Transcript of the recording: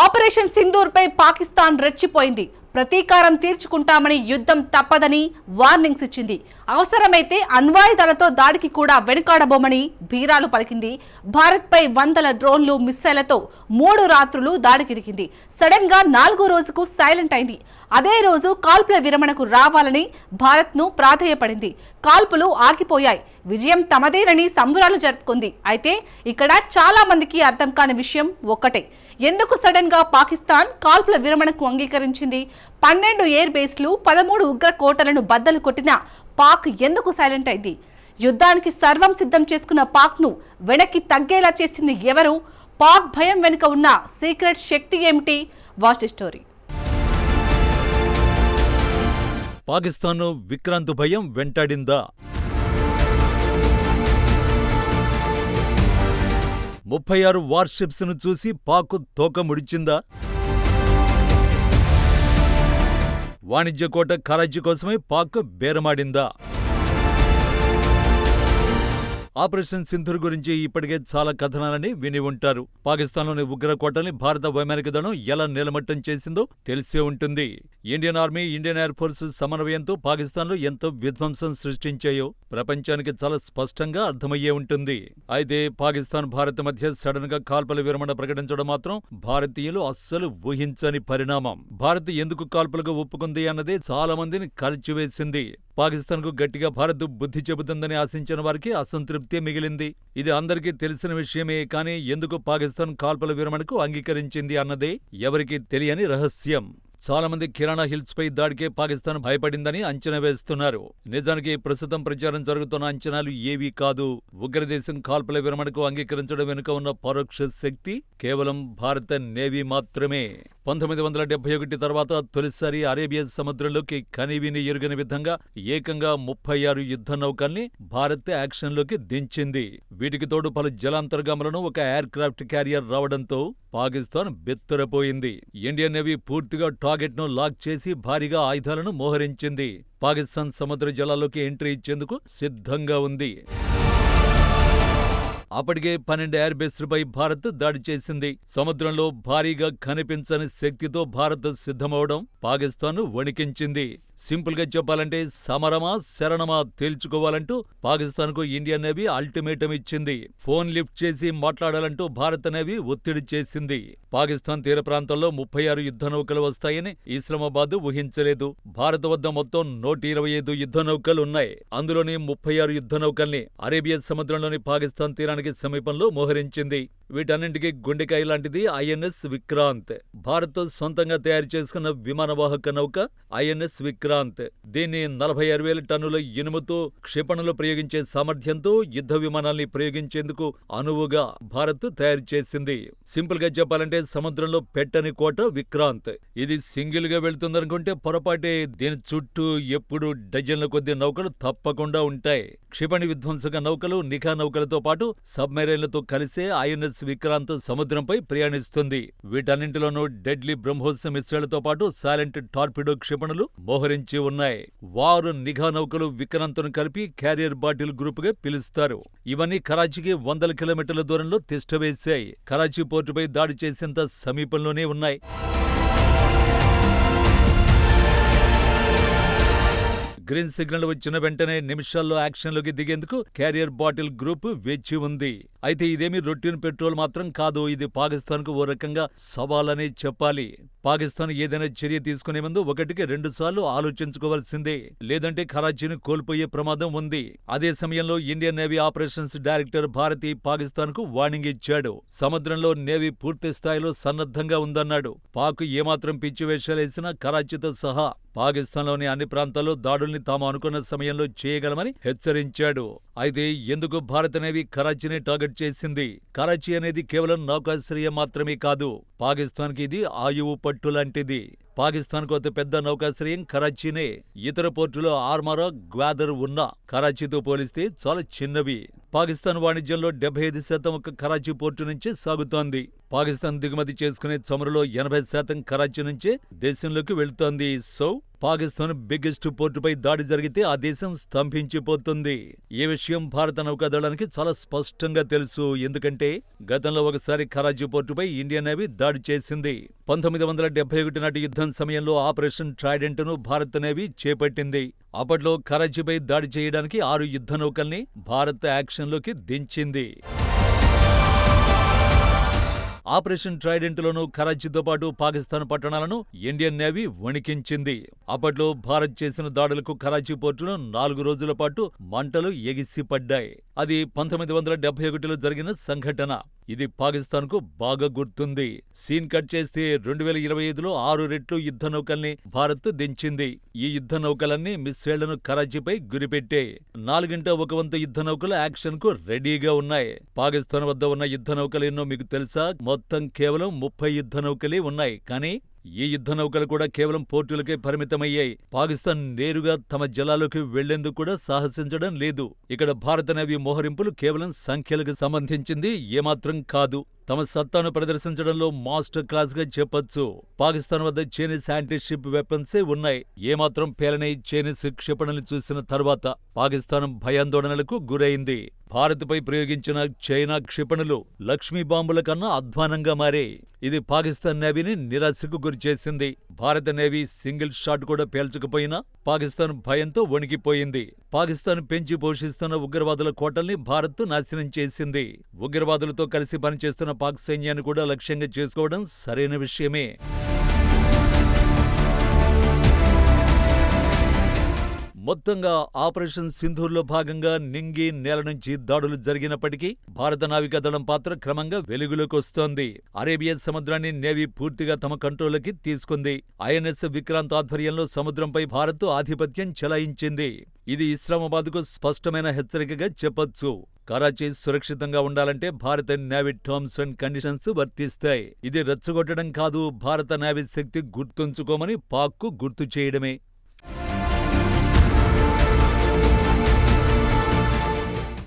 Operation Sindoor పై పాకిస్తాన్ రెచ్చిపోయింది. ప్రతీకారం తీర్చుకుంటామని, యుద్ధం తప్పదని వార్నింగ్స్ ఇచ్చింది. అవసరమైతే అణ్వాయుధాలతో దాడికి కూడా వెనుకాడబోమని బీరాలు పలికింది. భారత్ పై వందల డ్రోన్లు, మిస్సైళ్లతో 3 రాత్రులు దాడికి దిగింది. సడన్ గా 4వ రోజుకు సైలెంట్ అయింది. అదే రోజు కాల్పుల విరమణకు రావాలని భారత్ ను ప్రాధేయపడింది. కాల్పులు ఆగిపోయాయి. విజయం తమదేనని సంబురాలు జరుపుకుంది. అయితే ఇక్కడ చాలా మందికి అర్థం కాని విషయం ఒక్కటే, ఎందుకు సడన్ గా పాకిస్తాన్ కాల్పుల విరమణకు అంగీకరించింది? 12 ఎయిర్ బేస్లు, 13 ఉగ్ర కోటలను బద్దలు కొట్టిన పాక్ ఎందుకు సైలెంట్ అయింది? యుద్ధానికి సర్వం సిద్ధం చేసుకున్న పాక్ ను వెనక్కి తగ్గేలా చేసింది ఎవరు? పాక్ భయం వెనుక ఉన్న సీక్రెట్ శక్తి ఏమిటి? Watch story. పాకిస్తాన్ విక్రాంత్ భయం వెంటాడిందా? 36 వార్షిప్స్ ను చూసి పాక్ తోక ముడిచిందా? వాణిజ్య కోట కరాచీ కోసమే పాక్ బేరమాడిందా? ఆపరేషన్ సింధూర్ గురించి ఇప్పటికే చాలా కథనాలని విని ఉంటారు. పాకిస్తాన్లోని ఉగ్రకోటల్ని భారత వైమానిక దళం ఎలా నిలమట్టం చేసిందో తెలిసే ఉంటుంది. Indian army, Indian air force సమన్వయంతో పాకిస్తాన్లో ఎంతో విధ్వంసం సృష్టించాయో ప్రపంచానికి చాలా స్పష్టంగా అర్థమయ్యే ఉంటుంది. అయితే పాకిస్తాన్, భారత్ మధ్య సడన్ గా కాల్పుల విరమణ ప్రకటించడం మాత్రం భారతీయులు అస్సలు ఊహించని పరిణామం. భారత్ ఎందుకు కాల్పులకు ఒప్పుకుంది అన్నదే చాలా మందిని కలిచివేసింది. పాకిస్తాన్ కు గట్టిగా భారత్ బుద్ధి చెబుతుందని ఆశించిన వారికి అసంతృప్తి మిగిలింది. ఇది అందరికీ తెలిసిన విషయమే, కానీ ఎందుకు పాకిస్తాన్ కాల్పుల విరమణకు అంగీకరించింది అన్నదే ఎవరికీ తెలియని రహస్యం. చాలా మంది కిరాణా హిల్స్ పై దాడికే పాకిస్తాన్ భయపడిందని అంచనా వేస్తున్నారు. నిజానికి ప్రస్తుతం ప్రచారం జరుగుతున్న అంచనాలు ఏవీ కాదు. ఉగ్రదేశం కాల్పుల విరమణకు అంగీకరించడం వెనుక ఉన్న పరోక్ష శక్తి కేవలం భారత నేవీ మాత్రమే. 1971 తర్వాత తొలిసారి అరేబియా సముద్రంలోకి కనివిని ఎరుగని విధంగా ఏకంగా 36 యుద్ధ నౌకల్ని భారత్ యాక్షన్లోకి దించింది. వీటికి తోడు పలు జలాంతర్గాములను ఒక ఎయిర్ క్రాఫ్ట్ క్యారియర్ రావడంతో పాకిస్తాన్ బెత్తరపోయింది. ఇండియన్ నేవీ పూర్తిగా టార్గెట్ ను లాక్ చేసి భారీగా ఆయుధాలను మోహరించింది. పాకిస్తాన్ సముద్ర జలాల్లోకి ఎంట్రీ ఇచ్చేందుకు సిద్ధంగా ఉంది. అప్పటికే 12 ఎయిర్ బేస్లపై భారత్ దాడి చేసింది. సముద్రంలో భారీగా కనిపించని శక్తితో భారత్ సిద్ధమవడం పాకిస్తాన్ వణికించింది. సింపుల్ గా చెప్పాలంటే సమరమా శరణమా తేల్చుకోవాలంటూ పాకిస్తాన్ కు ఇండియన్ నేవీ అల్టిమేటం ఇచ్చింది. ఫోన్ లిఫ్ట్ చేసి మాట్లాడాలంటూ భారత నేవీ ఒత్తిడి చేసింది. పాకిస్తాన్ తీర ప్రాంతంలో 36 యుద్ధ నౌకలు వస్తాయని ఇస్లామాబాద్ ఊహించలేదు. భారత్ వద్ద మొత్తం 125 యుద్ధ నౌకలు ఉన్నాయి. అందులోని 36 యుద్ధ నౌకల్ని అరేబియా సముద్రంలోని పాకిస్తాన్ తీరానికి సమీపంలో మోహరించింది. వీటన్నింటికీ గుండెకాయ లాంటిది ఐఎన్ఎస్ విక్రాంత్. భారత్ సొంతంగా తయారు చేసుకున్న విమానవాహక నౌక ఐఎన్ఎస్ విక్రాంత్. దీన్ని 46,000 టన్నుల ఇనుముతో క్షిపణులు ప్రయోగించే సామర్థ్యంతో యుద్ధ విమానాల్ని ప్రయోగించేందుకు అనువుగా భారత్ తయారు చేసింది. సింపుల్ గా చెప్పాలంటే సముద్రంలో పెట్టని కోట విక్రాంత్. ఇది సింగిల్ గా వెళ్తుందనుకుంటే పొరపాటే. దీని చుట్టూ ఎప్పుడు డజన్ల కొద్ది నౌకలు తప్పకుండా ఉంటాయి. క్షిపణి విధ్వంసక నౌకలు, నిఘా నౌకలతో పాటు సబ్మెరైన్లతో కలిసే ఐఎన్ఎస్ విక్రాంత్ సముద్రంపై ప్రయాణిస్తుంది. వీటన్నింటిలోనూ డెడ్లీ బ్రహ్మోస్ మిస్సైళ్లతో పాటు సైలెంట్ టార్పిడో క్షిపణులు మోహరించి ఉన్నాయి. వారు నిఘా నౌకలు విక్రాంత్ను కలిపి క్యారియర్ బాటిల్ గ్రూప్ గా పిలుస్తారు. ఇవన్నీ కరాచీకి 100 కిలోమీటర్ల దూరంలో తిష్టవేశాయి. కరాచీ పోర్టుపై దాడి చేసేంత సమీపంలోనే ఉన్నాయి. గ్రీన్ సిగ్నల్ వచ్చిన వెంటనే నిమిషాల్లో యాక్షన్లోకి దిగేందుకు క్యారియర్ బాటిల్ గ్రూప్ వేచి ఉంది. అయితే ఇదేమీ రొటీన్ పెట్రోల్ మాత్రం కాదు. ఇది పాకిస్తాన్ కు ఓ రకంగా సవాలనే చెప్పాలి. పాకిస్తాన్ ఏదైనా చర్య తీసుకునే ముందు 1కి 2 సార్లు ఆలోచించుకోవాల్సిందే. లేదంటే కరాచీని కోల్పోయే ప్రమాదం ఉంది. అదే సమయంలో Indian navy operations director Bharti Pakistan కు వార్నింగ్ ఇచ్చాడు. సముద్రంలో నేవీ పూర్తి స్థాయిలో సన్నద్ధంగా ఉందన్నాడు. పాక్ ఏమాత్రం పిచ్చి వేషాలేసినా కరాచీతో సహా పాకిస్తాన్లోని అన్ని ప్రాంతాల్లో దాడుల్ని తాము అనుకున్న సమయంలో చేయగలమని హెచ్చరించాడు. అయితే ఎందుకు భారత నేవీ కరాచీని టార్గెట్ చేసింది? కరాచీ అనేది కేవలం నౌకాశ్రయం మాత్రమే కాదు. పాకిస్తాన్కి ఇది ఆయువు పట్టు లాంటిది. పాకిస్తాన్కు అతి పెద్ద నౌకాశ్రయం కరాచీనే. ఇతర పోర్టులో ఆర్మారా, గ్వాదర్ ఉన్నా కరాచీతో పోలిస్తే చాలా చిన్నవి. పాకిస్తాన్ వాణిజ్యంలో 75% ఒక కరాచీ పోర్టు నుంచే సాగుతోంది. పాకిస్తాన్ దిగుమతి చేసుకునే చమురులో 80% కరాచీ నుంచే దేశంలోకి వెళ్తోంది. సో పాకిస్తాన్ బిగ్గెస్ట్ పోర్టుపై దాడి జరిగితే ఆ దేశం స్తంభించిపోతుంది. ఈ విషయం భారత నౌకాదళానికి చాలా స్పష్టంగా తెలుసు. ఎందుకంటే గతంలో ఒకసారి కరాచీ పోర్టుపై ఇండియన్ నేవీ దాడి చేసింది. 1971 నాటి యుద్ధం సమయంలో ఆపరేషన్ ట్రైడెంట్ను భారత నేవీ చేపట్టింది. అప్పట్లో కరాచీపై దాడి చేయడానికి 6 యుద్ధ నౌకల్ని భారత్ యాక్షన్లోకి దించింది. ఆపరేషన్ ట్రైడెంట్లోనూ కరాచీతో పాటు పాకిస్తాన్ పట్టణాలను ఇండియన్ నేవీ వణికించింది. అప్పట్లో భారత్ చేసిన దాడులకు కరాచీ పోర్టులో 4 రోజుల పాటు మంటలు ఎగిసిపడ్డాయి. అది 1971లో జరిగిన సంఘటన. ఇది పాకిస్తాన్కు బాగా గుర్తుంది. సీన్ కట్ చేస్తే 2025లో 6 రెట్లు యుద్ధ నౌకల్ని భారత్ దించింది. ఈ యుద్ధ నౌకలన్నీ మిస్సైళ్లను కరాచీపై గురిపెట్టాయి. 4/1 యుద్ధ నౌకలు యాక్షన్ కు రెడీగా ఉన్నాయి. పాకిస్తాన్ వద్ద ఉన్న యుద్ధ నౌకలు ఎన్నో మీకు తెలుసా? మొత్తం కేవలం 30 యుద్ధ నౌకలే ఉన్నాయి. కానీ ఈ యుద్ధ నౌకలు కూడా కేవలం పోర్టులకే పరిమితమయ్యాయి. పాకిస్తాన్ నేరుగా తమ జలాల్లోకి వెళ్లేందుకు కూడా సాహసించడం లేదు. ఇక్కడ భారత నేవీ మోహరింపులు కేవలం సంఖ్యలకు సంబంధించింది ఏమాత్రం కాదు. తమ సత్తాను ప్రదర్శించడంలో మాస్టర్ క్లాస్ గా చెప్పొచ్చు. పాకిస్తాన్ వద్ద చైనీస్ యాంటీ షిప్ వెపన్సే ఉన్నాయి. ఏమాత్రం పేలని చైనీస్ క్షిపణులు చూసిన తర్వాత పాకిస్తాన్ భయాందోళనలకు గురైంది. భారత్పై ప్రయోగించిన చైనా క్షిపణులు లక్ష్మీ బాంబుల కన్నా అధ్వానంగా మారే. ఇది పాకిస్తాన్ నేవీని నిరాశకు గురిచేసింది. భారత నేవీ సింగిల్ షాట్ కూడా పేల్చకపోయినా పాకిస్తాన్ భయంతో వణికిపోయింది. పాకిస్తాన్ పెంచి పోషిస్తున్న ఉగ్రవాదుల కోటల్ని భారత్ నాశనం చేసింది. ఉగ్రవాదులతో కలిసి పనిచేస్తున్న పాక్ సైన్యాన్ని కూడా లక్ష్యంగా చేసుకోవడం సరైన విషయమే. మొత్తంగా ఆపరేషన్ సింధూర్లో భాగంగా నింగి, నేల నుంచి దాడులు జరిగినప్పటికీ భారత నావికాదళం పాత్ర క్రమంగా వెలుగులోకి వస్తోంది. అరేబియా సముద్రాన్ని నేవీ పూర్తిగా తమ కంట్రోల్లోకి తీసుకుంది. ఐఎన్ఎస్ విక్రాంత్ ఆధ్వర్యంలో సముద్రంపై భారత్ ఆధిపత్యం చెలాయించింది. ఇది ఇస్లామాబాద్కు స్పష్టమైన హెచ్చరికగా చెప్పొచ్చు. కరాచీ సురక్షితంగా ఉండాలంటే భారత నేవీ టర్మ్స్ అండ్ కండిషన్స్ వర్తిస్తాయి. ఇది రెచ్చగొట్టడం కాదు, భారత నేవీ శక్తి గుర్తుంచుకోమని పాక్కు గుర్తు చేయడమే.